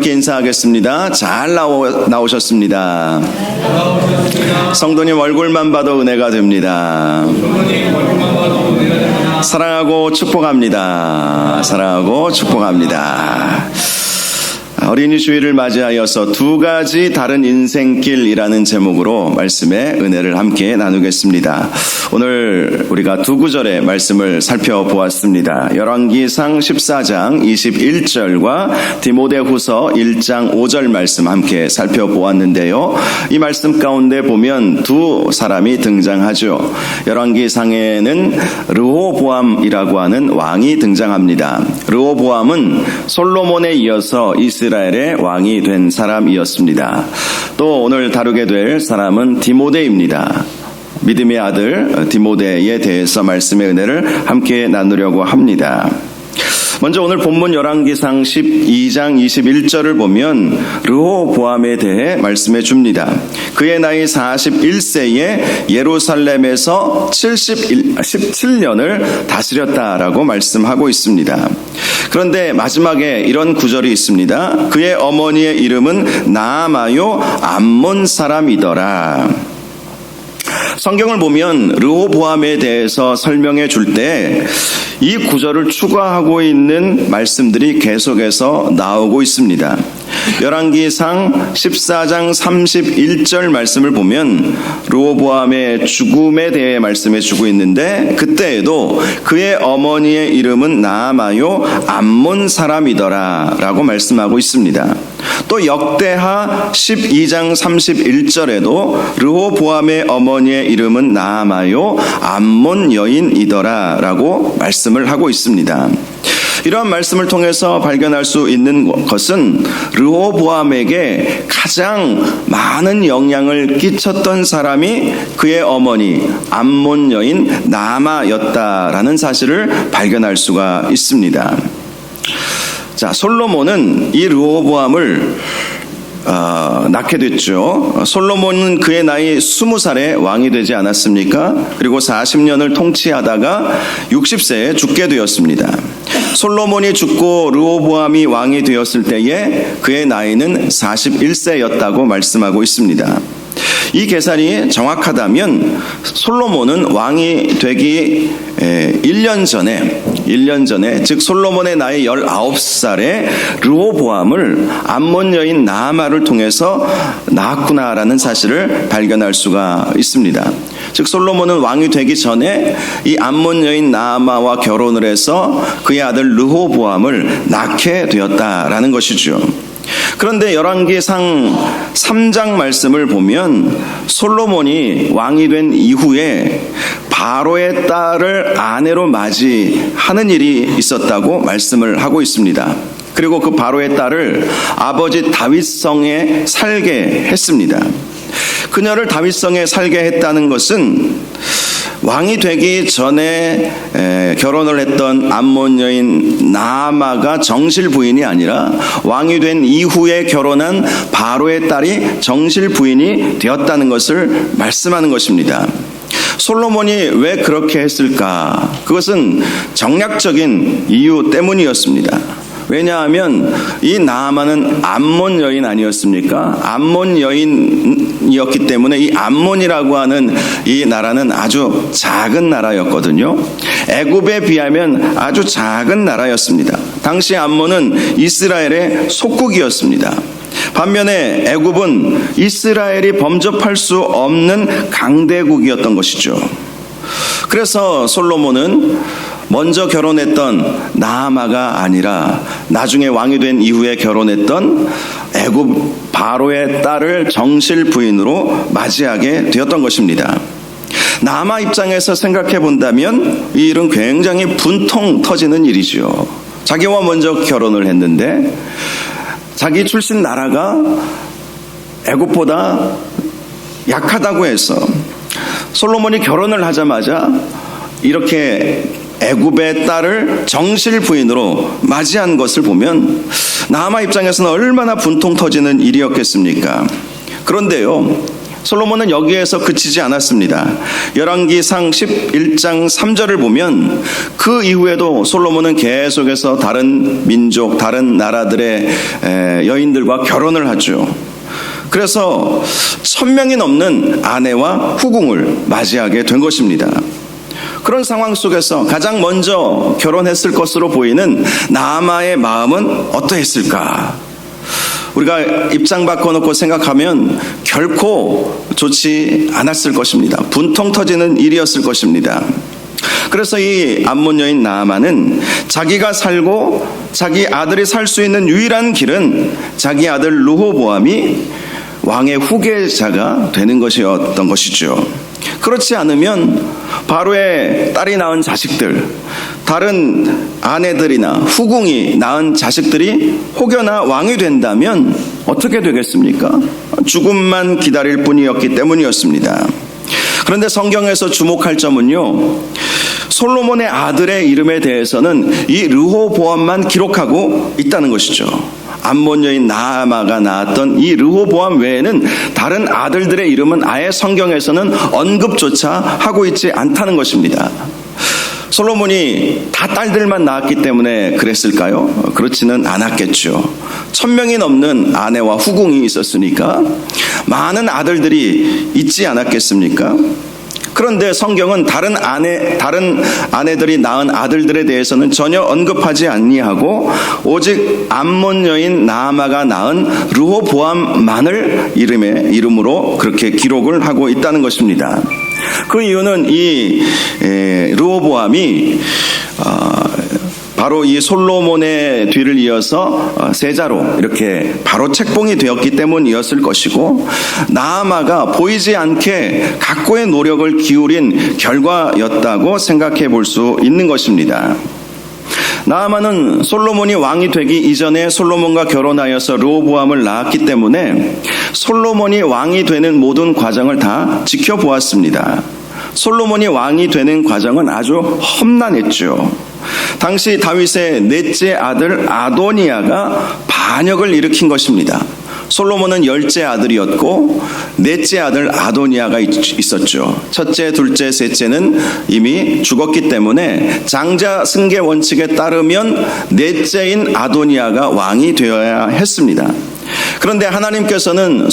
함께 인사하겠습니다. 잘 나오셨습니다. 성도님 얼굴만 봐도 은혜가 됩니다. 사랑하고 축복합니다. 사랑하고 축복합니다. 어린이 주일을 맞이하여서 두 가지 다른 인생길이라는 제목으로 말씀의 은혜를 함께 나누겠습니다. 오늘 우리가 두 구절의 말씀을 살펴보았습니다. 열왕기상 14장 21절과 디모데후서 1장 5절 말씀 함께 살펴보았는데요. 이 말씀 가운데 보면 두 사람이 등장하죠. 열왕기상에는 르호보암이라고 하는 왕이 등장합니다. 르호보암은 솔로몬에 이어서 이스라엘의 왕이 된 사람이었습니다. 또 오늘 다루게 될 사람은 디모데입니다. 믿음의 아들 디모데에 대해서 말씀의 은혜를 함께 나누려고 합니다. 먼저 오늘 본문 열왕기상 12장 21절을 보면 르호보암에 대해 말씀해 줍니다. 그의 나이 41세에 예루살렘에서 17년을 다스렸다라고 말씀하고 있습니다. 그런데 마지막에 이런 구절이 있습니다. 그의 어머니의 이름은 나아마요 암몬 사람이더라. 성경을 보면 르호보암에 대해서 설명해 줄 때 이 구절을 추가하고 있는 말씀들이 계속해서 나오고 있습니다. 열왕기상 14장 31절 말씀을 보면 르호보암의 죽음에 대해 말씀해 주고 있는데 그때에도 그의 어머니의 이름은 나아마요 암몬 사람이더라 라고 말씀하고 있습니다. 또 역대하 12장 31절에도 르호보암의 어머니의 이름은 나아마요 암몬 여인이더라 라고 말씀을 하고 있습니다. 이러한 말씀을 통해서 발견할 수 있는 것은 르호보암에게 가장 많은 영향을 끼쳤던 사람이 그의 어머니 암몬 여인 나아마였다라는 사실을 발견할 수가 있습니다. 자, 솔로몬은 이 르호보암을 낳게 됐죠. 솔로몬은 그의 나이 20살에 왕이 되지 않았습니까? 그리고 40년을 통치하다가 60세에 죽게 되었습니다. 솔로몬이 죽고 르호보암이 왕이 되었을 때에 그의 나이는 41세였다고 말씀하고 있습니다. 이 계산이 정확하다면 솔로몬은 왕이 되기 1년 전에 즉 솔로몬의 나이 19살에 르호보암을 암몬 여인 나아마를 통해서 낳았구나라는 사실을 발견할 수가 있습니다. 즉 솔로몬은 왕이 되기 전에 이 암몬 여인 나아마와 결혼을 해서 그의 아들 르호보암을 낳게 되었다라는 것이죠. 그런데 열왕기상 3장 말씀을 보면 솔로몬이 왕이 된 이후에 바로의 딸을 아내로 맞이하는 일이 있었다고 말씀을 하고 있습니다. 그리고 그 바로의 딸을 아버지 다윗성에 살게 했습니다. 그녀를 다윗성에 살게 했다는 것은 왕이 되기 전에 결혼을 했던 암몬 여인 나아마가 정실 부인이 아니라 왕이 된 이후에 결혼한 바로의 딸이 정실 부인이 되었다는 것을 말씀하는 것입니다. 솔로몬이 왜 그렇게 했을까? 그것은 정략적인 이유 때문이었습니다. 왜냐하면 이 나아마는 암몬 여인 아니었습니까? 암몬 여인이었기 때문에 이 암몬이라고 하는 이 나라는 아주 작은 나라였거든요. 애굽에 비하면 아주 작은 나라였습니다. 당시 암몬은 이스라엘의 속국이었습니다. 반면에 애굽은 이스라엘이 범접할 수 없는 강대국이었던 것이죠. 그래서 솔로몬은 먼저 결혼했던 나아마가 아니라 나중에 왕이 된 이후에 결혼했던 애굽 바로의 딸을 정실 부인으로 맞이하게 되었던 것입니다. 나아마 입장에서 생각해 본다면 이 일은 굉장히 분통 터지는 일이죠. 자기와 먼저 결혼을 했는데 자기 출신 나라가 애굽보다 약하다고 해서 솔로몬이 결혼을 하자마자 이렇게 애굽의 딸을 정실 부인으로 맞이한 것을 보면 나아마 입장에서는 얼마나 분통 터지는 일이었겠습니까? 그런데요, 솔로몬은 여기에서 그치지 않았습니다. 열왕기상 11장 3절을 보면 그 이후에도 솔로몬은 계속해서 다른 민족, 다른 나라들의 여인들과 결혼을 하죠. 그래서 1000명이 넘는 아내와 후궁을 맞이하게 된 것입니다. 그런 상황 속에서 가장 먼저 결혼했을 것으로 보이는 나아마의 마음은 어떠했을까? 우리가 입장 바꿔놓고 생각하면 결코 좋지 않았을 것입니다. 분통 터지는 일이었을 것입니다. 그래서 이 암몬 여인 나아마는 자기가 살고 자기 아들이 살 수 있는 유일한 길은 자기 아들 르호보암이 왕의 후계자가 되는 것이었던 것이죠. 그렇지 않으면 바로의 딸이 낳은 자식들, 다른 아내들이나 후궁이 낳은 자식들이 혹여나 왕이 된다면 어떻게 되겠습니까? 죽음만 기다릴 뿐이었기 때문이었습니다. 그런데 성경에서 주목할 점은요, 솔로몬의 아들의 이름에 대해서는 이 르호보암만 기록하고 있다는 것이죠. 암몬 여인 나아마가 낳았던 이 르호보암 외에는 다른 아들들의 이름은 아예 성경에서는 언급조차 하고 있지 않다는 것입니다. 솔로몬이 다 딸들만 낳았기 때문에 그랬을까요? 그렇지는 않았겠죠. 1000명이 넘는 아내와 후궁이 있었으니까 많은 아들들이 있지 않았겠습니까? 그런데 성경은 다른 아내들이 낳은 아들들에 대해서는 전혀 언급하지 아니하고 오직 암몬 여인 나아마가 낳은 르호보암만을 이름으로 그렇게 기록을 하고 있다는 것입니다. 그 이유는 이 르호보암이 바로 이 솔로몬의 뒤를 이어서 세자로 이렇게 바로 책봉이 되었기 때문이었을 것이고, 나아마가 보이지 않게 각고의 노력을 기울인 결과였다고 생각해 볼 수 있는 것입니다. 나아마는 솔로몬이 왕이 되기 이전에 솔로몬과 결혼하여서 르호보암을 낳았기 때문에 솔로몬이 왕이 되는 모든 과정을 다 지켜보았습니다. 솔로몬이 왕이 되는 과정은 아주 험난했죠. 당시 다윗의 넷째 아들 아도니아가 반역을 일으킨 것입니다. 솔로몬은 10째 아들이었고 넷째 아들 아도니아가 있었죠. 첫째, 둘째, 셋째는 이미 죽었기 때문에 장자 승계 원칙에 따르면 넷째인 아도니아가 왕이 되어야 했습니다. 그런데 하나님께서는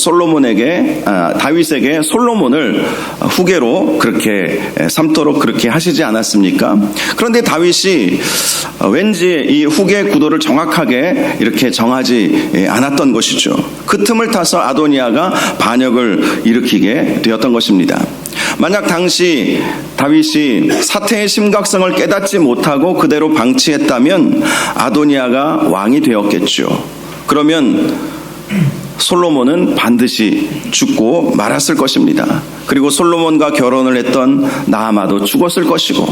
다윗에게 솔로몬을 후계로 그렇게 삼도록 그렇게 하시지 않았습니까? 그런데 다윗이 왠지 이 후계 구도를 정확하게 이렇게 정하지 않았던 것이죠. 그 틈을 타서 아도니아가 반역을 일으키게 되었던 것입니다. 만약 당시 다윗이 사태의 심각성을 깨닫지 못하고 그대로 방치했다면 아도니아가 왕이 되었겠죠. 그러면 솔로몬은 반드시 죽고 말았을 것입니다. 그리고 솔로몬과 결혼을 했던 나아마도 죽었을 것이고,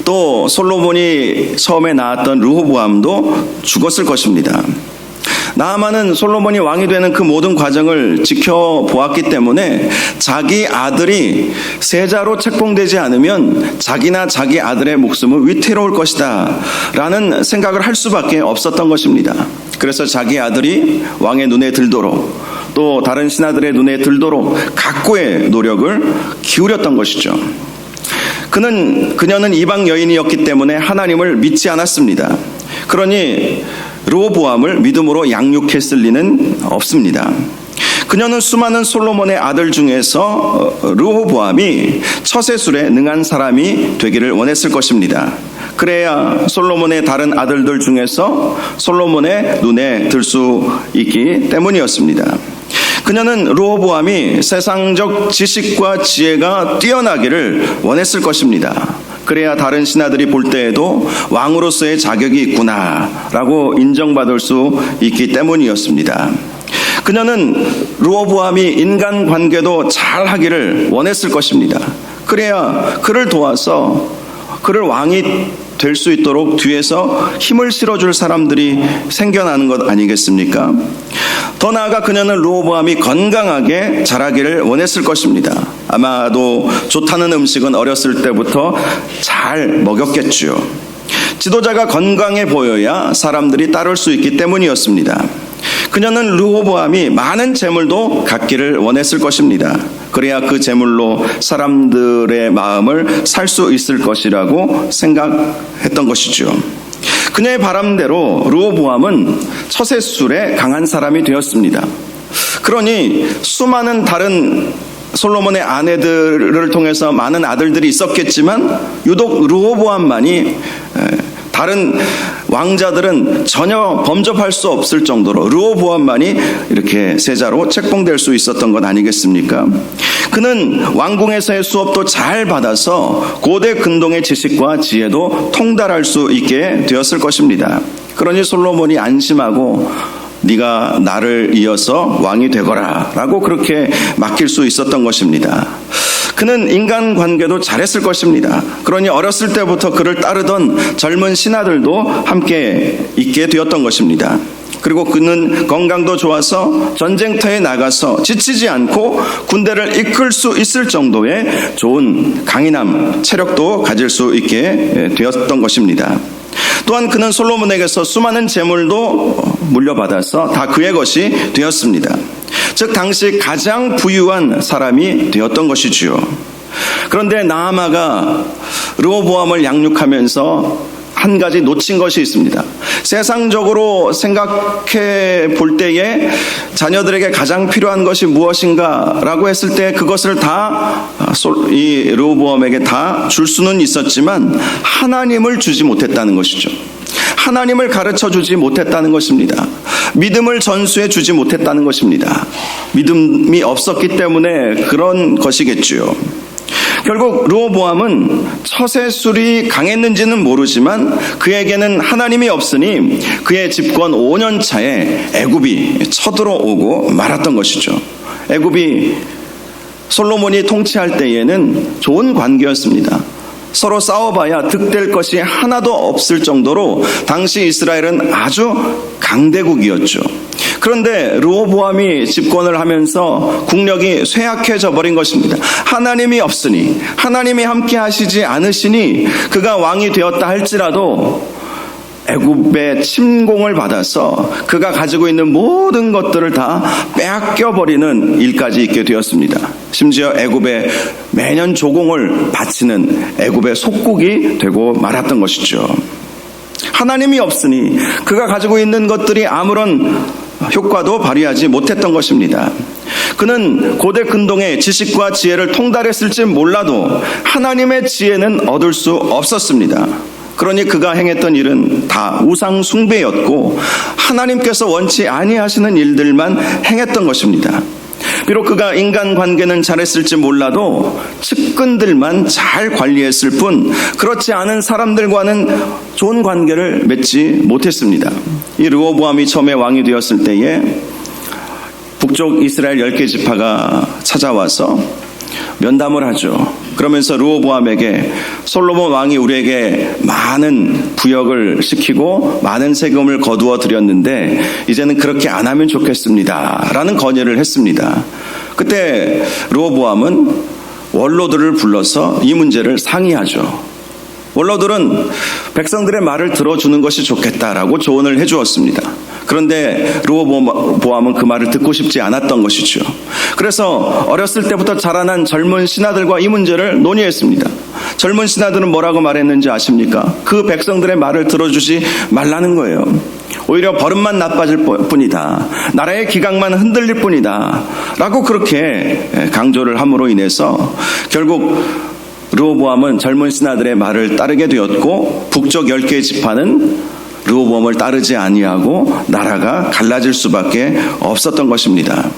또 솔로몬이 처음에 낳았던 르호보암도 죽었을 것입니다. 나아마는 솔로몬이 왕이 되는 그 모든 과정을 지켜보았기 때문에 자기 아들이 세자로 책봉되지 않으면 자기나 자기 아들의 목숨은 위태로울 것이다 라는 생각을 할 수밖에 없었던 것입니다. 그래서 자기 아들이 왕의 눈에 들도록, 또 다른 신하들의 눈에 들도록 각고의 노력을 기울였던 것이죠. 그녀는 이방 여인이었기 때문에 하나님을 믿지 않았습니다. 그러니 르호보암을 믿음으로 양육했을 리는 없습니다. 그녀는 수많은 솔로몬의 아들 중에서 르호보암이 처세술에 능한 사람이 되기를 원했을 것입니다. 그래야 솔로몬의 다른 아들들 중에서 솔로몬의 눈에 들 수 있기 때문이었습니다. 그녀는 르호보암이 세상적 지식과 지혜가 뛰어나기를 원했을 것입니다. 그래야 다른 신하들이 볼 때에도 왕으로서의 자격이 있구나라고 인정받을 수 있기 때문이었습니다. 그녀는 르호보암이 인간관계도 잘 하기를 원했을 것입니다. 그래야 그를 도와서 그를 왕이 될 수 있도록 뒤에서 힘을 실어줄 사람들이 생겨나는 것 아니겠습니까? 더 나아가 그녀는 르호보암이 건강하게 자라기를 원했을 것입니다. 아마도 좋다는 음식은 어렸을 때부터 잘 먹였겠지요. 지도자가 건강해 보여야 사람들이 따를 수 있기 때문이었습니다. 그녀는 르호보암이 많은 재물도 갖기를 원했을 것입니다. 그래야 그 재물로 사람들의 마음을 살 수 있을 것이라고 생각했던 것이죠. 그녀의 바람대로 르호보암은 처세술에 강한 사람이 되었습니다. 그러니 수많은 다른 솔로몬의 아내들을 통해서 많은 아들들이 있었겠지만 유독 르호보암만이 다른 왕자들은 전혀 범접할 수 없을 정도로 르호보암만이 이렇게 세자로 책봉될 수 있었던 것 아니겠습니까? 그는 왕궁에서의 수업도 잘 받아서 고대 근동의 지식과 지혜도 통달할 수 있게 되었을 것입니다. 그러니 솔로몬이 안심하고 네가 나를 이어서 왕이 되거라 라고 그렇게 맡길 수 있었던 것입니다. 그는 인간관계도 잘했을 것입니다. 그러니 어렸을 때부터 그를 따르던 젊은 신하들도 함께 있게 되었던 것입니다. 그리고 그는 건강도 좋아서 전쟁터에 나가서 지치지 않고 군대를 이끌 수 있을 정도의 좋은 강인함, 체력도 가질 수 있게 되었던 것입니다. 또한 그는 솔로몬에게서 수많은 재물도 물려받아서 다 그의 것이 되었습니다. 즉 당시 가장 부유한 사람이 되었던 것이지요. 그런데 나아마가 르호보암을 양육하면서 한 가지 놓친 것이 있습니다. 세상적으로 생각해 볼 때에 자녀들에게 가장 필요한 것이 무엇인가 라고 했을 때 그것을 다 이 르호보암에게 다 줄 수는 있었지만 하나님을 주지 못했다는 것이죠. 하나님을 가르쳐 주지 못했다는 것입니다. 믿음을 전수해 주지 못했다는 것입니다. 믿음이 없었기 때문에 그런 것이겠지요. 결국 르호보암은 처세술이 강했는지는 모르지만 그에게는 하나님이 없으니 그의 집권 5년 차에 애굽이 쳐들어오고 말았던 것이죠. 애굽이 솔로몬이 통치할 때에는 좋은 관계였습니다. 서로 싸워봐야 득될 것이 하나도 없을 정도로 당시 이스라엘은 아주 강대국이었죠. 그런데 르호보암이 집권을 하면서 국력이 쇠약해져 버린 것입니다. 하나님이 없으니, 하나님이 함께 하시지 않으시니 그가 왕이 되었다 할지라도 애굽의 침공을 받아서 그가 가지고 있는 모든 것들을 다 빼앗겨버리는 일까지 있게 되었습니다. 심지어 애굽에 매년 조공을 바치는 애굽의 속국이 되고 말았던 것이죠. 하나님이 없으니 그가 가지고 있는 것들이 아무런 효과도 발휘하지 못했던 것입니다. 그는 고대 근동의 지식과 지혜를 통달했을지 몰라도 하나님의 지혜는 얻을 수 없었습니다. 그러니 그가 행했던 일은 다 우상 숭배였고 하나님께서 원치 아니하시는 일들만 행했던 것입니다. 비록 그가 인간관계는 잘했을지 몰라도 측근들만 잘 관리했을 뿐 그렇지 않은 사람들과는 좋은 관계를 맺지 못했습니다. 이 르호보암이 처음에 왕이 되었을 때에 북쪽 이스라엘 10개 지파가 찾아와서 면담을 하죠. 그러면서 르호보암에게 솔로몬 왕이 우리에게 많은 부역을 시키고 많은 세금을 거두어 드렸는데 이제는 그렇게 안 하면 좋겠습니다 라는 건의를 했습니다. 그때 르호보암은 원로들을 불러서 이 문제를 상의하죠. 원로들은 백성들의 말을 들어주는 것이 좋겠다라고 조언을 해주었습니다. 그런데 르호보암은 그 말을 듣고 싶지 않았던 것이죠. 그래서 어렸을 때부터 자라난 젊은 신하들과 이 문제를 논의했습니다. 젊은 신하들은 뭐라고 말했는지 아십니까? 그 백성들의 말을 들어주지 말라는 거예요. 오히려 버릇만 나빠질 뿐이다. 나라의 기강만 흔들릴 뿐이다. 라고 그렇게 강조를 함으로 인해서 결국 르호보암은 젊은 신하들의 말을 따르게 되었고 북쪽 10개의 지파는 르호보암을 따르지 아니하고 나라가 갈라질 수밖에 없었던 것입니다.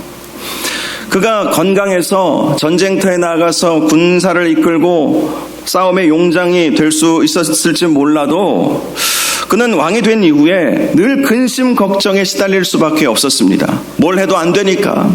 그가 건강해서 전쟁터에 나가서 군사를 이끌고 싸움의 용장이 될 수 있었을지 몰라도 그는 왕이 된 이후에 늘 근심 걱정에 시달릴 수밖에 없었습니다. 뭘 해도 안 되니까.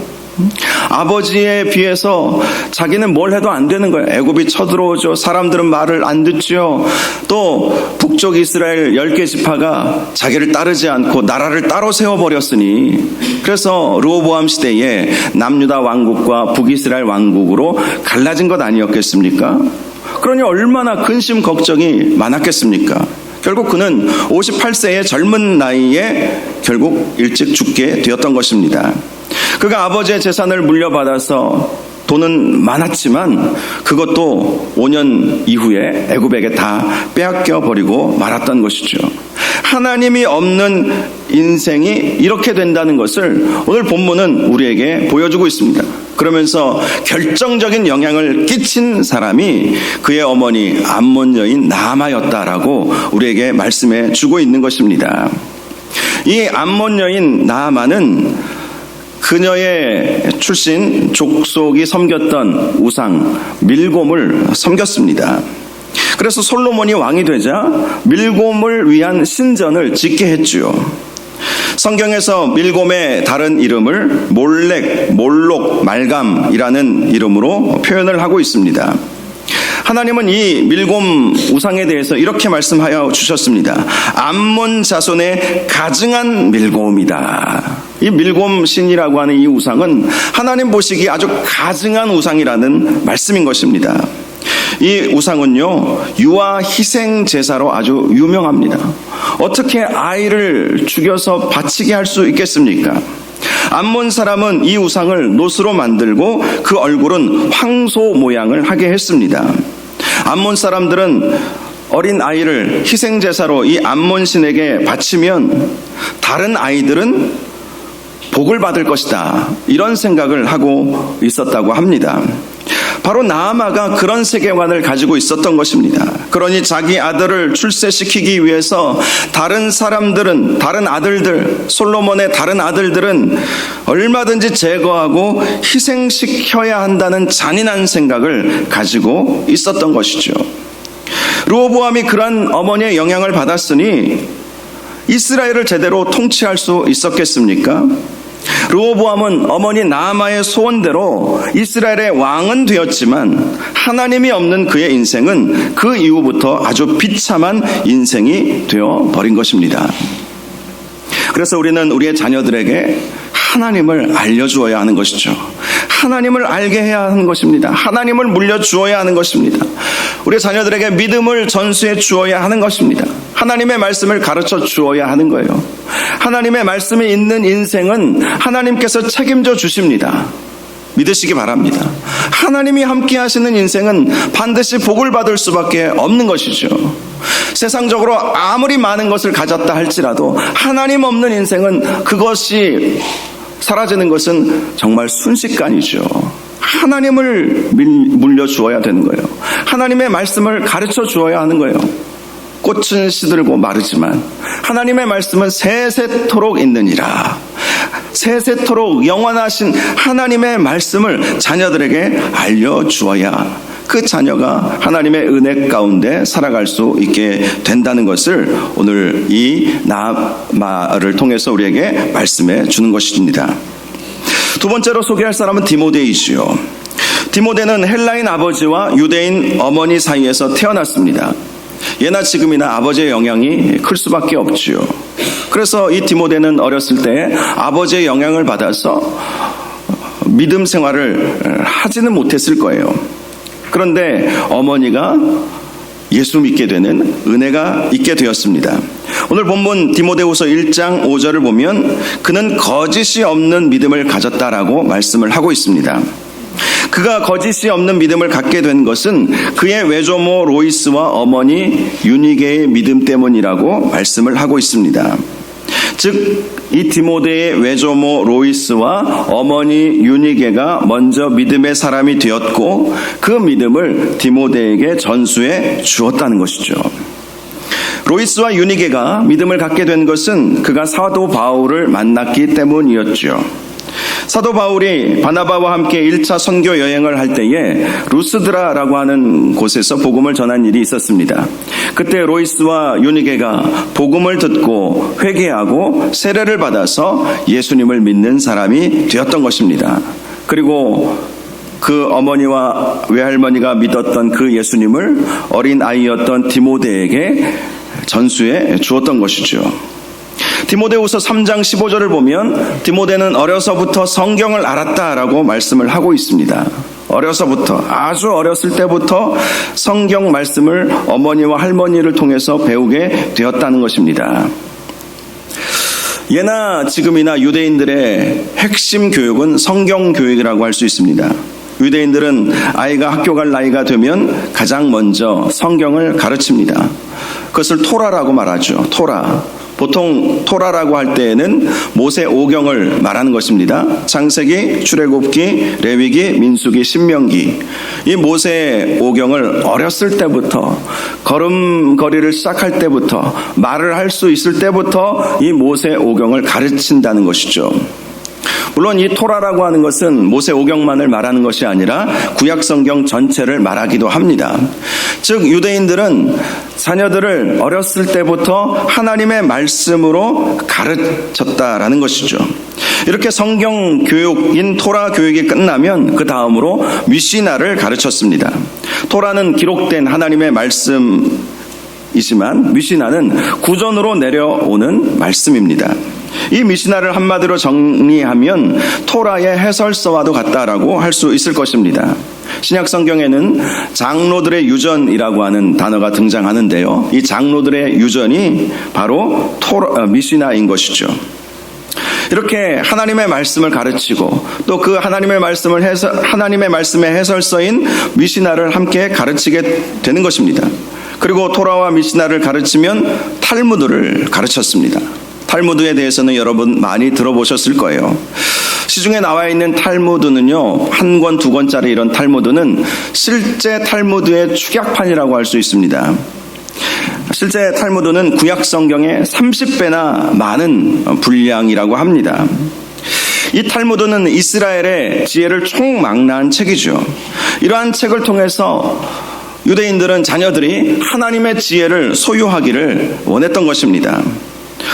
아버지에 비해서 자기는 뭘 해도 안 되는 거예요. 애굽이 쳐들어오죠. 사람들은 말을 안 듣죠. 또 북쪽 이스라엘 10개 지파가 자기를 따르지 않고 나라를 따로 세워버렸으니 그래서 르호보암 시대에 남유다 왕국과 북이스라엘 왕국으로 갈라진 것 아니었겠습니까? 그러니 얼마나 근심 걱정이 많았겠습니까? 결국 그는 58세의 젊은 나이에 결국 일찍 죽게 되었던 것입니다. 그가 아버지의 재산을 물려받아서 돈은 많았지만 그것도 5년 이후에 애굽에게 다 빼앗겨 버리고 말았던 것이죠. 하나님이 없는 인생이 이렇게 된다는 것을 오늘 본문은 우리에게 보여주고 있습니다. 그러면서 결정적인 영향을 끼친 사람이 그의 어머니 암몬 여인 나아마였다라고 우리에게 말씀해 주고 있는 것입니다. 이 암몬 여인 나아마는 그녀의 출신 족속이 섬겼던 우상 밀곰을 섬겼습니다. 그래서 솔로몬이 왕이 되자 밀곰을 위한 신전을 짓게 했지요. 성경에서 밀곰의 다른 이름을 몰렉, 몰록, 말감이라는 이름으로 표현을 하고 있습니다. 하나님은 이 밀곰 우상에 대해서 이렇게 말씀하여 주셨습니다. 암몬 자손의 가증한 밀곰이다. 이 밀곰 신이라고 하는 이 우상은 하나님 보시기에 아주 가증한 우상이라는 말씀인 것입니다. 이 우상은요, 유아 희생 제사로 아주 유명합니다. 어떻게 아이를 죽여서 바치게 할 수 있겠습니까? 암몬 사람은 이 우상을 노스로 만들고 그 얼굴은 황소 모양을 하게 했습니다. 암몬 사람들은 어린 아이를 희생제사로 이 암몬 신에게 바치면 다른 아이들은 복을 받을 것이다, 이런 생각을 하고 있었다고 합니다. 바로 나아마가 그런 세계관을 가지고 있었던 것입니다. 그러니 자기 아들을 출세시키기 위해서 다른 사람들은, 다른 아들들, 솔로몬의 다른 아들들은 얼마든지 제거하고 희생시켜야 한다는 잔인한 생각을 가지고 있었던 것이죠. 르호보암이 그러한 어머니의 영향을 받았으니 이스라엘을 제대로 통치할 수 있었겠습니까? 르호보암은 어머니 나아마의 소원대로 이스라엘의 왕은 되었지만 하나님이 없는 그의 인생은 그 이후부터 아주 비참한 인생이 되어버린 것입니다. 그래서 우리는 우리의 자녀들에게 하나님을 알려주어야 하는 것이죠. 하나님을 알게 해야 하는 것입니다. 하나님을 물려주어야 하는 것입니다. 우리 자녀들에게 믿음을 전수해 주어야 하는 것입니다. 하나님의 말씀을 가르쳐 주어야 하는 거예요. 하나님의 말씀이 있는 인생은 하나님께서 책임져 주십니다. 믿으시기 바랍니다. 하나님이 함께 하시는 인생은 반드시 복을 받을 수밖에 없는 것이죠. 세상적으로 아무리 많은 것을 가졌다 할지라도 하나님 없는 인생은 그것이 사라지는 것은 정말 순식간이죠. 하나님을 물려주어야 되는 거예요. 하나님의 말씀을 가르쳐 주어야 하는 거예요. 꽃은 시들고 마르지만 하나님의 말씀은 세세토록 있느니라. 세세토록 영원하신 하나님의 말씀을 자녀들에게 알려주어야 그 자녀가 하나님의 은혜 가운데 살아갈 수 있게 된다는 것을 오늘 이 나아마를 통해서 우리에게 말씀해 주는 것입니다. 두 번째로 소개할 사람은 디모데이시요. 디모데는 헬라인 아버지와 유대인 어머니 사이에서 태어났습니다. 예나 지금이나 아버지의 영향이 클 수밖에 없지요. 그래서 이 디모데는 어렸을 때 아버지의 영향을 받아서 믿음 생활을 하지는 못했을 거예요. 그런데 어머니가 예수 믿게 되는 은혜가 있게 되었습니다. 오늘 본문 디모데후서 1장 5절을 보면 그는 거짓이 없는 믿음을 가졌다라고 말씀을 하고 있습니다. 그가 거짓이 없는 믿음을 갖게 된 것은 그의 외조모 로이스와 어머니 유니게의 믿음 때문이라고 말씀을 하고 있습니다. 즉 이 디모데의 외조모 로이스와 어머니 유니게가 먼저 믿음의 사람이 되었고 그 믿음을 디모데에게 전수해 주었다는 것이죠. 로이스와 유니게가 믿음을 갖게 된 것은 그가 사도 바울을 만났기 때문이었죠. 사도 바울이 바나바와 함께 1차 선교 여행을 할 때에 루스드라라고 하는 곳에서 복음을 전한 일이 있었습니다. 그때 로이스와 유니게가 복음을 듣고 회개하고 세례를 받아서 예수님을 믿는 사람이 되었던 것입니다. 그리고 그 어머니와 외할머니가 믿었던 그 예수님을 어린 아이였던 디모데에게 전수해 주었던 것이죠. 디모데후서 3장 15절을 보면 디모데는 어려서부터 성경을 알았다라고 말씀을 하고 있습니다. 어려서부터, 아주 어렸을 때부터 성경 말씀을 어머니와 할머니를 통해서 배우게 되었다는 것입니다. 예나 지금이나 유대인들의 핵심 교육은 성경 교육이라고 할 수 있습니다. 유대인들은 아이가 학교 갈 나이가 되면 가장 먼저 성경을 가르칩니다. 그것을 토라라고 말하죠. 토라. 보통 토라라고 할 때에는 모세 오경을 말하는 것입니다. 창세기, 출애굽기, 레위기, 민수기, 신명기. 이 모세 오경을 어렸을 때부터, 걸음걸이를 시작할 때부터, 말을 할 수 있을 때부터 이 모세 오경을 가르친다는 것이죠. 물론 이 토라라고 하는 것은 모세 오경만을 말하는 것이 아니라 구약 성경 전체를 말하기도 합니다. 즉 유대인들은 자녀들을 어렸을 때부터 하나님의 말씀으로 가르쳤다라는 것이죠. 이렇게 성경 교육인 토라 교육이 끝나면 그 다음으로 미시나를 가르쳤습니다. 토라는 기록된 하나님의 말씀이지만 미시나는 구전으로 내려오는 말씀입니다. 이 미시나를 한마디로 정리하면 토라의 해설서와도 같다라고 할 수 있을 것입니다. 신약 성경에는 장로들의 유전이라고 하는 단어가 등장하는데요. 이 장로들의 유전이 바로 미시나인 것이죠. 이렇게 하나님의 말씀을 가르치고 또 그 하나님의 말씀의 해설서인 미시나를 함께 가르치게 되는 것입니다. 그리고 토라와 미시나를 가르치면 탈무드를 가르쳤습니다. 탈무드에 대해서는 여러분 많이 들어보셨을 거예요. 시중에 나와 있는 탈무드는요, 한 권, 두 권짜리 이런 탈무드는 실제 탈무드의 축약판이라고 할 수 있습니다. 실제 탈무드는 구약 성경의 30배나 많은 분량이라고 합니다. 이 탈무드는 이스라엘의 지혜를 총망라한 책이죠. 이러한 책을 통해서 유대인들은 자녀들이 하나님의 지혜를 소유하기를 원했던 것입니다.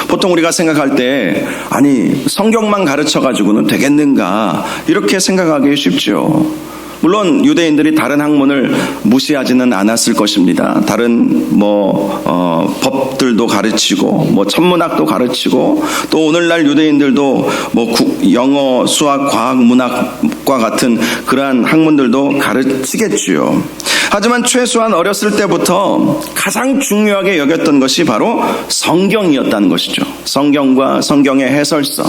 보통 우리가 생각할 때 아니 성경만 가르쳐가지고는 되겠는가 이렇게 생각하기 쉽죠. 물론 유대인들이 다른 학문을 무시하지는 않았을 것입니다. 다른 법들도 가르치고 천문학도 가르치고 또 오늘날 유대인들도 영어, 수학, 과학, 문학과 같은 그러한 학문들도 가르치겠지요. 하지만 최소한 어렸을 때부터 가장 중요하게 여겼던 것이 바로 성경이었다는 것이죠. 성경과 성경의 해설서,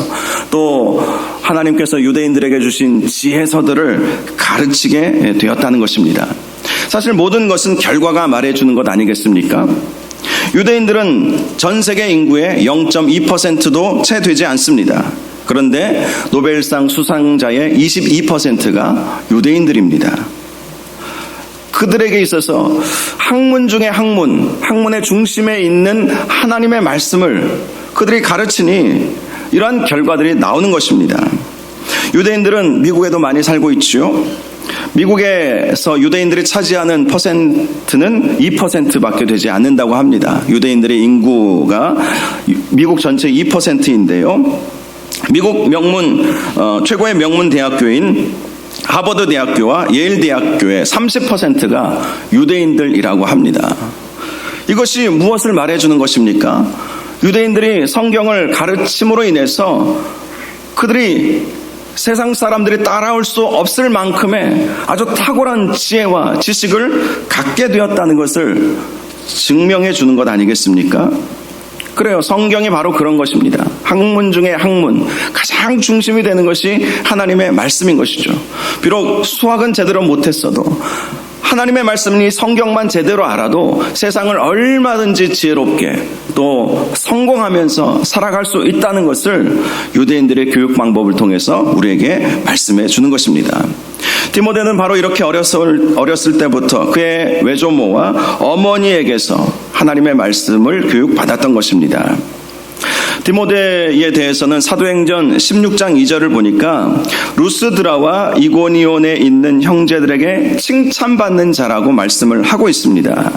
또 하나님께서 유대인들에게 주신 지혜서들을 가르치게 되었다는 것입니다. 사실 모든 것은 결과가 말해주는 것 아니겠습니까? 유대인들은 전 세계 인구의 0.2%도 채 되지 않습니다. 그런데 노벨상 수상자의 22%가 유대인들입니다. 그들에게 있어서 학문 중에 학문의 중심에 있는 하나님의 말씀을 그들이 가르치니 이러한 결과들이 나오는 것입니다. 유대인들은 미국에도 많이 살고 있죠. 미국에서 유대인들이 차지하는 퍼센트는 2%밖에 되지 않는다고 합니다. 유대인들의 인구가 미국 전체 2%인데요. 미국 최고의 명문 대학교인 하버드 대학교와 예일 대학교의 30%가 유대인들이라고 합니다. 이것이 무엇을 말해주는 것입니까? 유대인들이 성경을 가르침으로 인해서 그들이 세상 사람들이 따라올 수 없을 만큼의 아주 탁월한 지혜와 지식을 갖게 되었다는 것을 증명해 주는 것 아니겠습니까? 그래요. 성경이 바로 그런 것입니다. 학문 중에 학문, 가장 중심이 되는 것이 하나님의 말씀인 것이죠. 비록 수학은 제대로 못했어도 하나님의 말씀이 성경만 제대로 알아도 세상을 얼마든지 지혜롭게 또 성공하면서 살아갈 수 있다는 것을 유대인들의 교육 방법을 통해서 우리에게 말씀해 주는 것입니다. 디모데는 바로 이렇게 어렸을 때부터 그의 외조모와 어머니에게서 하나님의 말씀을 교육받았던 것입니다. 디모데에 대해서는 사도행전 16장 2절을 보니까 루스드라와 이고니온에 있는 형제들에게 칭찬받는 자라고 말씀을 하고 있습니다.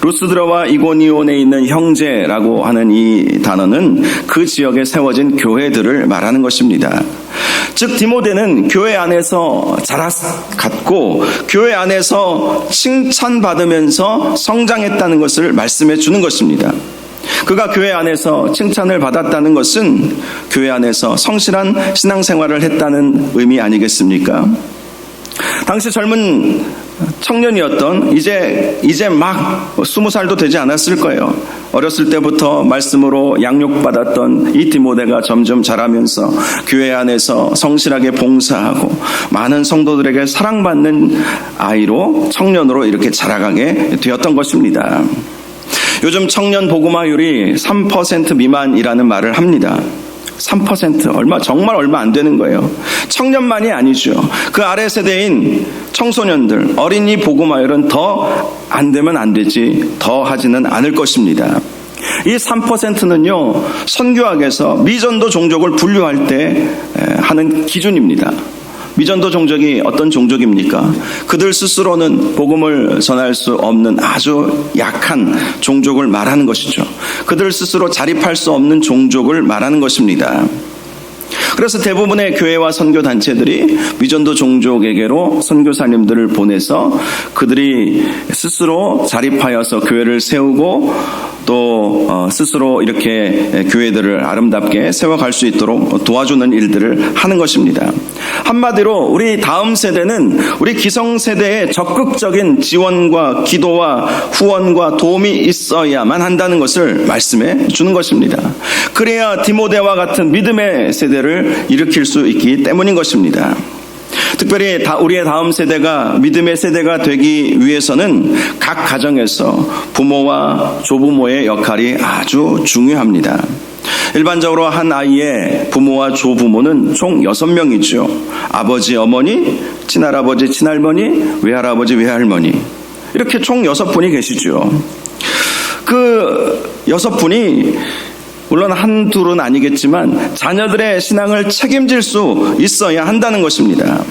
루스드라와 이고니온에 있는 형제라고 하는 이 단어는 그 지역에 세워진 교회들을 말하는 것입니다. 즉 디모데는 교회 안에서 자랐고 교회 안에서 칭찬받으면서 성장했다는 것을 말씀해 주는 것입니다. 그가 교회 안에서 칭찬을 받았다는 것은 교회 안에서 성실한 신앙생활을 했다는 의미 아니겠습니까? 당시 젊은 청년이었던 이제 막 20살도 되지 않았을 거예요. 어렸을 때부터 말씀으로 양육받았던 이 디모데가 점점 자라면서 교회 안에서 성실하게 봉사하고 많은 성도들에게 사랑받는 아이로, 청년으로 이렇게 자라가게 되었던 것입니다. 요즘 청년 복음화율이 3% 미만이라는 말을 합니다. 3% 정말 얼마 안 되는 거예요. 청년만이 아니죠. 그 아래 세대인 청소년들, 어린이 복음화율은 더 안 되면 안 되지, 더 하지는 않을 것입니다. 이 3%는요, 선교학에서 미전도 종족을 분류할 때 하는 기준입니다. 미전도 종족이 어떤 종족입니까? 그들 스스로는 복음을 전할 수 없는 아주 약한 종족을 말하는 것이죠. 그들 스스로 자립할 수 없는 종족을 말하는 것입니다. 그래서 대부분의 교회와 선교단체들이 미전도 종족에게로 선교사님들을 보내서 그들이 스스로 자립하여서 교회를 세우고 또 스스로 이렇게 교회들을 아름답게 세워갈 수 있도록 도와주는 일들을 하는 것입니다. 한마디로 우리 다음 세대는 우리 기성세대의 적극적인 지원과 기도와 후원과 도움이 있어야만 한다는 것을 말씀해 주는 것입니다. 그래야 디모데와 같은 믿음의 세대를 일으킬 수 있기 때문인 것입니다. 특별히 우리의 다음 세대가 믿음의 세대가 되기 위해서는 각 가정에서 부모와 조부모의 역할이 아주 중요합니다. 일반적으로 한 아이의 부모와 조부모는 총 6명이죠. 아버지, 어머니, 친할아버지, 친할머니, 외할아버지, 외할머니, 이렇게 총 6분이 계시죠. 그 6분이 물론 한둘은 아니겠지만 자녀들의 신앙을 책임질 수 있어야 한다는 것입니다.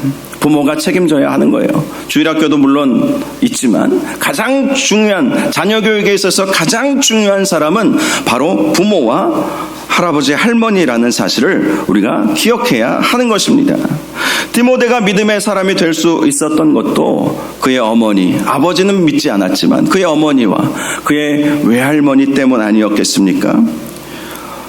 부모가 책임져야 하는 거예요. 주일학교도 물론 있지만 가장 중요한, 자녀 교육에 있어서 가장 중요한 사람은 바로 부모와 할아버지, 할머니라는 사실을 우리가 기억해야 하는 것입니다. 디모데가 믿음의 사람이 될 수 있었던 것도 그의 어머니, 아버지는 믿지 않았지만 그의 어머니와 그의 외할머니 때문 아니었겠습니까?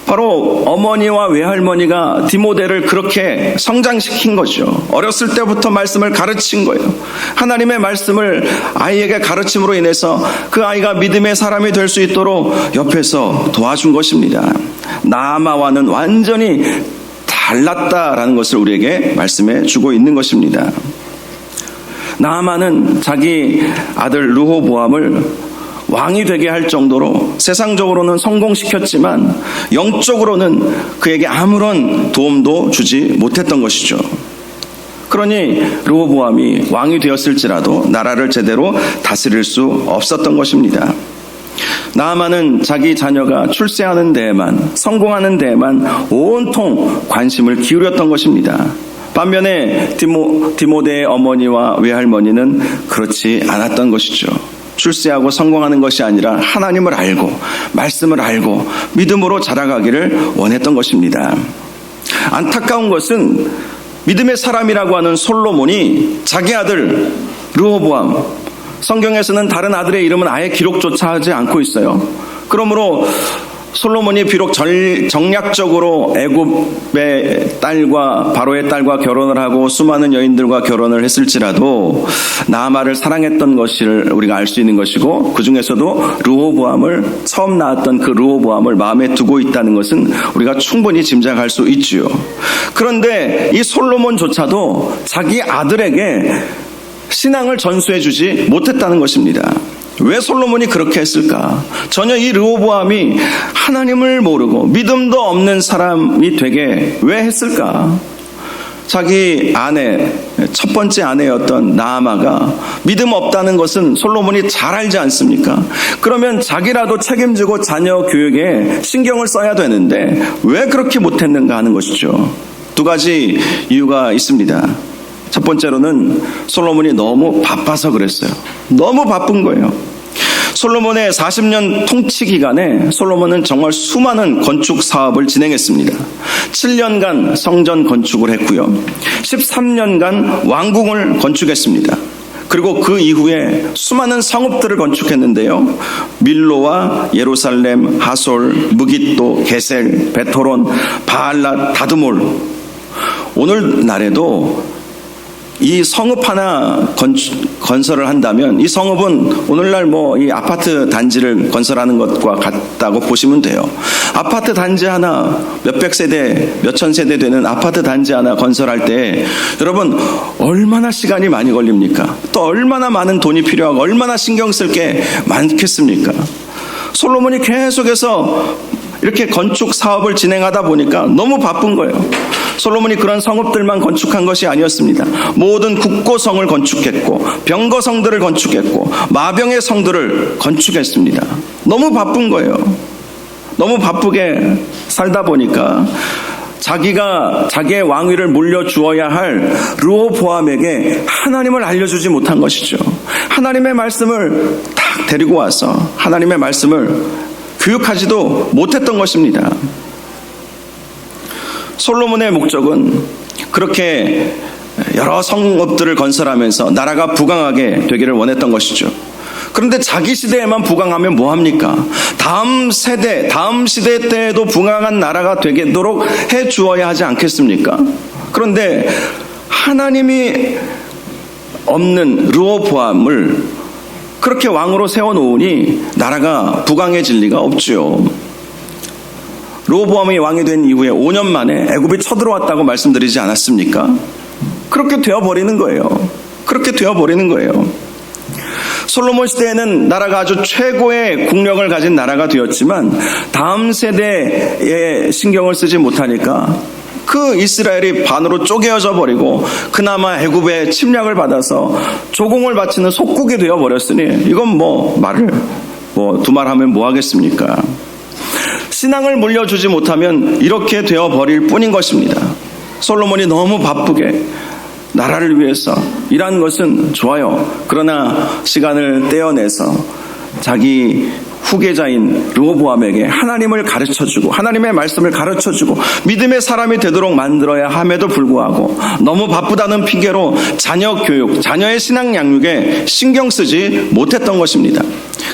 바로 어머니와 외할머니가 디모데를 그렇게 성장시킨 거죠. 어렸을 때부터 말씀을 가르친 거예요. 하나님의 말씀을 아이에게 가르침으로 인해서 그 아이가 믿음의 사람이 될 수 있도록 옆에서 도와준 것입니다. 나아마와는 완전히 달랐다라는 것을 우리에게 말씀해 주고 있는 것입니다. 나아마는 자기 아들 르호보암을 왕이 되게 할 정도로 세상적으로는 성공시켰지만 영적으로는 그에게 아무런 도움도 주지 못했던 것이죠. 그러니 르호보암이 왕이 되었을지라도 나라를 제대로 다스릴 수 없었던 것입니다. 나아만은 자기 자녀가 출세하는 데에만, 성공하는 데에만 온통 관심을 기울였던 것입니다. 반면에 디모데의 어머니와 외할머니는 그렇지 않았던 것이죠. 출세하고 성공하는 것이 아니라 하나님을 알고 말씀을 알고 믿음으로 자라가기를 원했던 것입니다. 안타까운 것은 믿음의 사람이라고 하는 솔로몬이 자기 아들 르호보암, 성경에서는 다른 아들의 이름은 아예 기록조차 하지 않고 있어요. 그러므로 솔로몬이 비록 정략적으로 애굽의 딸과 바로의 딸과 결혼을 하고 수많은 여인들과 결혼을 했을지라도 나아마를 사랑했던 것을 우리가 알 수 있는 것이고, 그 중에서도 르호보암을, 처음 낳았던 그 르호보암을 마음에 두고 있다는 것은 우리가 충분히 짐작할 수 있지요. 그런데 이 솔로몬조차도 자기 아들에게 신앙을 전수해 주지 못했다는 것입니다. 왜 솔로몬이 그렇게 했을까? 전혀 이 르호보암이 하나님을 모르고 믿음도 없는 사람이 되게 왜 했을까? 자기 아내, 첫 번째 아내였던 나아마가 믿음 없다는 것은 솔로몬이 잘 알지 않습니까? 그러면 자기라도 책임지고 자녀 교육에 신경을 써야 되는데 왜 그렇게 못했는가 하는 것이죠. 두 가지 이유가 있습니다. 첫 번째로는 솔로몬이 너무 바빠서 그랬어요. 너무 바쁜 거예요. 솔로몬의 40년 통치 기간에 솔로몬은 정말 수많은 건축 사업을 진행했습니다. 7년간 성전 건축을 했고요. 13년간 왕궁을 건축했습니다. 그리고 그 이후에 수많은 성읍들을 건축했는데요. 밀로와 예루살렘, 하솔, 무깃도, 게셀, 베토론, 바알랏, 다드몰. 오늘날에도 이 성읍 하나 건설을 한다면 이 성읍은 오늘날 이 아파트 단지를 건설하는 것과 같다고 보시면 돼요. 아파트 단지 하나 몇백 세대, 몇천 세대 되는 아파트 단지 하나 건설할 때 여러분 얼마나 시간이 많이 걸립니까? 또 얼마나 많은 돈이 필요하고 얼마나 신경 쓸 게 많겠습니까? 솔로몬이 계속해서 이렇게 건축 사업을 진행하다 보니까 너무 바쁜 거예요. 솔로몬이 그런 성읍들만 건축한 것이 아니었습니다. 모든 국고성을 건축했고 병거성들을 건축했고 마병의 성들을 건축했습니다. 너무 바쁜 거예요. 너무 바쁘게 살다 보니까 자기가 자기의 왕위를 물려주어야 할 르호보암에게 하나님을 알려주지 못한 것이죠. 하나님의 말씀을 딱 데리고 와서 하나님의 말씀을 교육하지도 못했던 것입니다. 솔로몬의 목적은 그렇게 여러 성읍들을 건설하면서 나라가 부강하게 되기를 원했던 것이죠. 그런데 자기 시대에만 부강하면 뭐합니까? 다음 시대 때에도 부강한 나라가 되도록 해주어야 하지 않겠습니까? 그런데 하나님이 없는 르호보암을 그렇게 왕으로 세워놓으니 나라가 부강해질 리가 없죠. 르호보암이 왕이 된 이후에 5년 만에 애굽이 쳐들어왔다고 말씀드리지 않았습니까? 그렇게 되어버리는 거예요. 그렇게 되어버리는 거예요. 솔로몬 시대에는 나라가 아주 최고의 국력을 가진 나라가 되었지만 다음 세대에 신경을 쓰지 못하니까 그 이스라엘이 반으로 쪼개어져 버리고 그나마 애굽의 침략을 받아서 조공을 바치는 속국이 되어버렸으니 이건 말을 두말하면 뭐 하겠습니까? 신앙을 물려주지 못하면 이렇게 되어버릴 뿐인 것입니다. 솔로몬이 너무 바쁘게 나라를 위해서 일한 것은 좋아요. 그러나 시간을 떼어내서 자기 후계자인 르호보암에게 하나님을 가르쳐주고 하나님의 말씀을 가르쳐주고 믿음의 사람이 되도록 만들어야 함에도 불구하고 너무 바쁘다는 핑계로 자녀 교육, 자녀의 신앙 양육에 신경 쓰지 못했던 것입니다.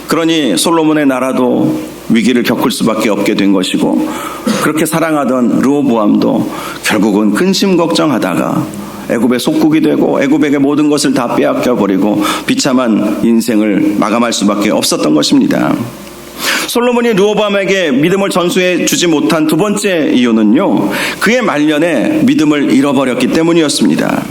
그러니 솔로몬의 나라도 위기를 겪을 수밖에 없게 된 것이고 그렇게 사랑하던 르호보암도 결국은 근심 걱정하다가 애굽의 속국이 되고 애굽에게 모든 것을 다 빼앗겨버리고 비참한 인생을 마감할 수밖에 없었던 것입니다. 솔로몬이 르호보암에게 믿음을 전수해 주지 못한 두 번째 이유는요, 그의 말년에 믿음을 잃어버렸기 때문이었습니다.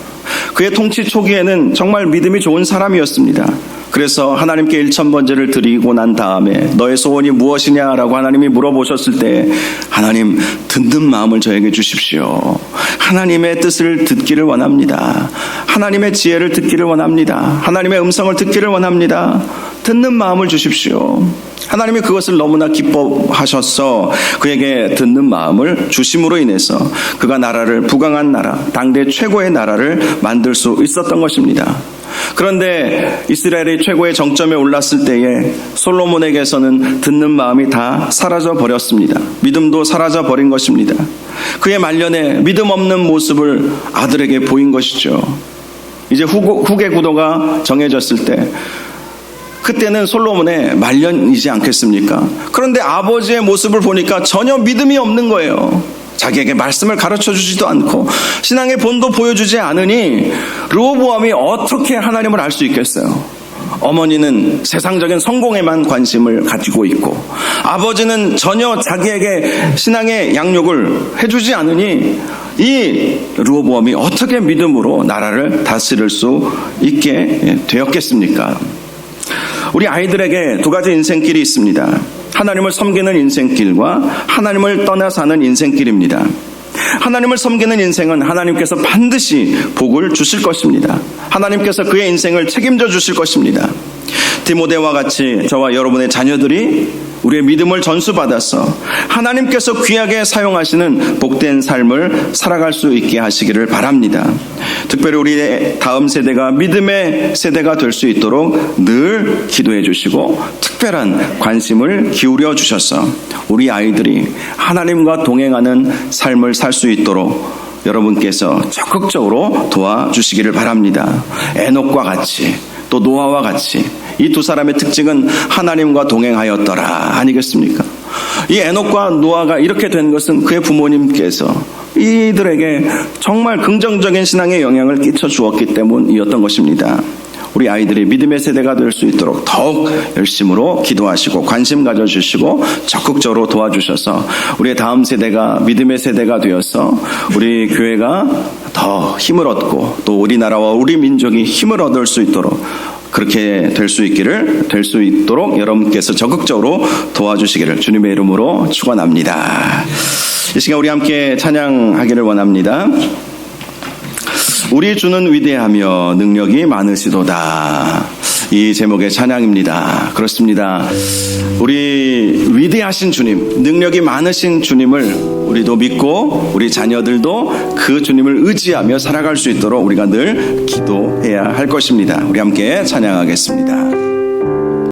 그의 통치 초기에는 정말 믿음이 좋은 사람이었습니다. 그래서 하나님께 일천번제를 드리고 난 다음에 너의 소원이 무엇이냐라고 하나님이 물어보셨을 때 하나님 듣는 마음을 저에게 주십시오. 하나님의 뜻을 듣기를 원합니다. 하나님의 지혜를 듣기를 원합니다. 하나님의 음성을 듣기를 원합니다. 듣는 마음을 주십시오. 하나님이 그것을 너무나 기뻐하셔서 그에게 듣는 마음을 주심으로 인해서 그가 나라를 부강한 나라, 당대 최고의 나라를 만들 수 있었던 것입니다. 그런데 이스라엘이 최고의 정점에 올랐을 때에 솔로몬에게서는 듣는 마음이 다 사라져 버렸습니다. 믿음도 사라져 버린 것입니다. 그의 말년에 믿음 없는 모습을 아들에게 보인 것이죠. 이제 후계 구도가 정해졌을 때 그때는 솔로몬의 말년이지 않겠습니까? 그런데 아버지의 모습을 보니까 전혀 믿음이 없는 거예요. 자기에게 말씀을 가르쳐주지도 않고 신앙의 본도 보여주지 않으니 르호보암이 어떻게 하나님을 알 수 있겠어요? 어머니는 세상적인 성공에만 관심을 가지고 있고 아버지는 전혀 자기에게 신앙의 양육을 해주지 않으니 이 르호보암이 어떻게 믿음으로 나라를 다스릴 수 있게 되었겠습니까? 우리 아이들에게 두 가지 인생길이 있습니다. 하나님을 섬기는 인생길과 하나님을 떠나 사는 인생길입니다. 하나님을 섬기는 인생은 하나님께서 반드시 복을 주실 것입니다. 하나님께서 그의 인생을 책임져 주실 것입니다. 디모데와 같이 저와 여러분의 자녀들이 우리의 믿음을 전수받아서 하나님께서 귀하게 사용하시는 복된 삶을 살아갈 수 있게 하시기를 바랍니다. 특별히 우리의 다음 세대가 믿음의 세대가 될 수 있도록 늘 기도해 주시고 특별한 관심을 기울여 주셔서 우리 아이들이 하나님과 동행하는 삶을 살 수 있도록 여러분께서 적극적으로 도와주시기를 바랍니다. 에녹과 같이 또 노아와 같이 이 두 사람의 특징은 하나님과 동행하였더라 아니겠습니까? 이 에녹과 노아가 이렇게 된 것은 그의 부모님께서 이들에게 정말 긍정적인 신앙의 영향을 끼쳐 주었기 때문이었던 것입니다. 우리 아이들이 믿음의 세대가 될 수 있도록 더욱 열심으로 기도하시고 관심 가져주시고 적극적으로 도와주셔서 우리의 다음 세대가 믿음의 세대가 되어서 우리 교회가 더 힘을 얻고 또 우리나라와 우리 민족이 힘을 얻을 수 있도록 그렇게 될 수 있도록 여러분께서 적극적으로 도와주시기를 주님의 이름으로 축원합니다. 이 시간 우리 함께 찬양하기를 원합니다. 우리 주는 위대하며 능력이 많으시도다. 이 제목의 찬양입니다. 그렇습니다. 우리 위대하신 주님, 능력이 많으신 주님을 우리도 믿고 우리 자녀들도 그 주님을 의지하며 살아갈 수 있도록 우리가 늘 기도해야 할 것입니다. 우리 함께 찬양하겠습니다.